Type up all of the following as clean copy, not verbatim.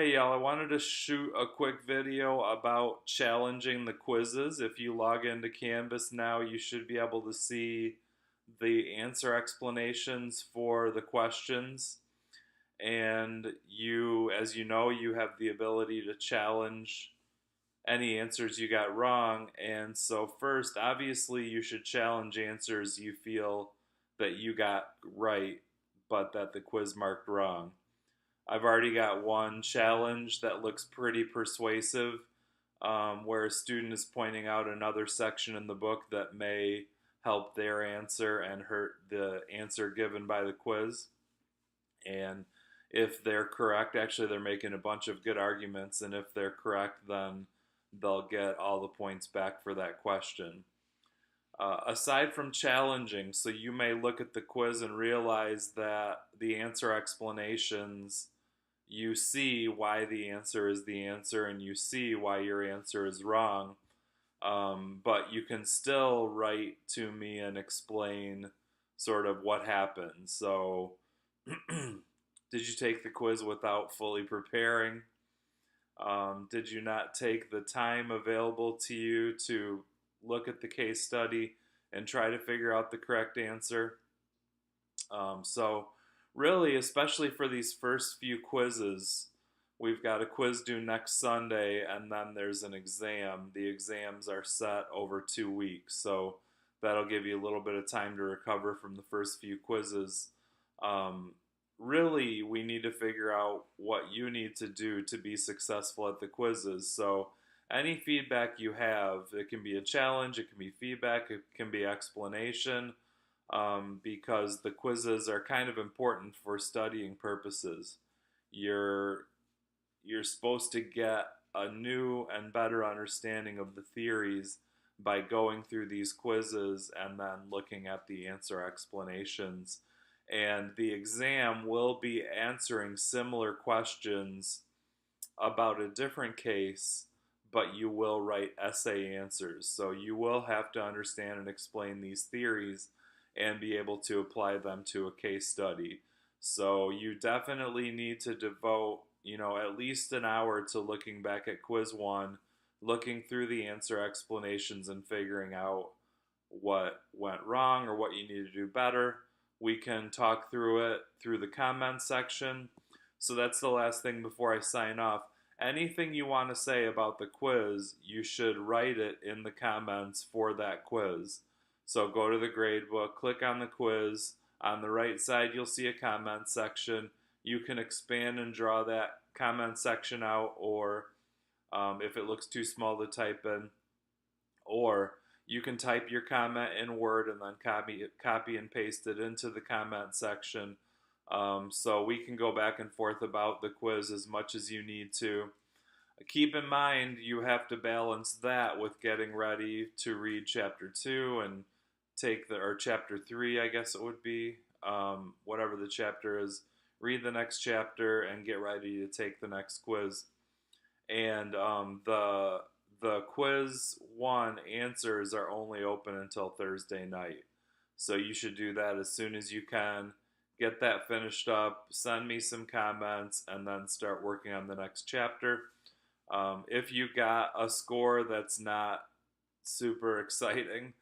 Hey y'all, I wanted to shoot a quick video about challenging the quizzes. If you log into Canvas now, you should be able to see the answer explanations for the questions. And as you know, you have the ability to challenge any answers you got wrong. And so, first, obviously, you should challenge answers you feel that you got right, but that the quiz marked wrong. I've already got one challenge that looks pretty persuasive, where a student is pointing out another section in the book that may help their answer and hurt the answer given by the quiz. And if they're correct, actually, they're making a bunch of good arguments, and if they're correct, then they'll get all the points back for that question. Aside from challenging, so you may look at the quiz and realize that the answer explanations, you see why the answer is the answer and you see why your answer is wrong. But you can still write to me and explain sort of what happened. So, did you take the quiz without fully preparing? Did you not take the time available to you to look at the case study and try to figure out the correct answer? So, really, especially for these first few quizzes, we've got a quiz due next Sunday, and then there's an exam. The exams are set over 2 weeks, so that'll give you a little bit of time to recover from the first few quizzes. Really, we need to figure out what you need to do to be successful at the quizzes. So, any feedback you have, it can be a challenge, it can be feedback, it can be explanation, because the quizzes are kind of important for studying purposes. You're you're supposed to get a new and better understanding of the theories by going through these quizzes and then looking at the answer explanations. And the exam will be answering similar questions about a different case, but you will write essay answers. So you will have to understand and explain these theories and be able to apply them to a case study. So you definitely need to devote, at least an hour to looking back at quiz one, looking through the answer explanations and figuring out what went wrong or what you need to do better. We can talk through it through the comments section. So that's the last thing before I sign off. Anything you want to say about the quiz, you should write it in the comments for that quiz. So go to the gradebook, click on the quiz. On the right side, you'll see a comment section. You can expand and draw that comment section out, or if it looks too small to type in, or you can type your comment in Word and then copy and paste it into the comment section. So we can go back and forth about the quiz as much as you need to. Keep in mind, you have to balance that with getting ready to read chapter 2 and or chapter 3, I guess it would be, whatever the chapter is. Read the next chapter and get ready to take the next quiz. And the quiz one answers are only open until Thursday night. So you should do that as soon as you can. Get that finished up, send me some comments, and then start working on the next chapter. If you got a score that's not super exciting,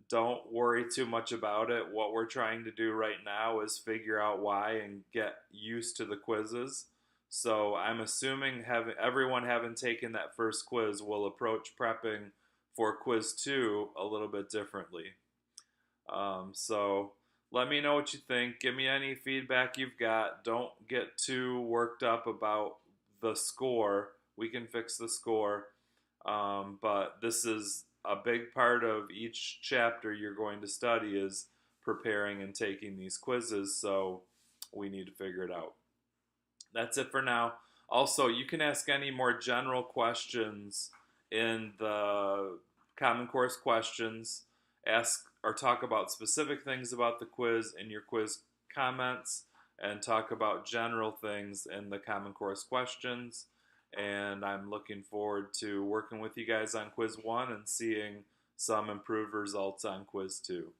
don't worry too much about it. What we're trying to do right now is figure out why and get used to the quizzes. So I'm assuming everyone having taken that first quiz will approach prepping for quiz 2 a little bit differently. So let me know what you think. Give me any feedback you've got. Don't get too worked up about the score. We can fix the score. But this is a big part of each chapter you're going to study is preparing and taking these quizzes. So we need to figure it out. That's it for now. Also, you can ask any more general questions in the Common Course questions. Ask or talk about specific things about the quiz in your quiz comments, and talk about general things in the Common Course questions. And I'm looking forward to working with you guys on quiz 1 and seeing some improved results on quiz 2.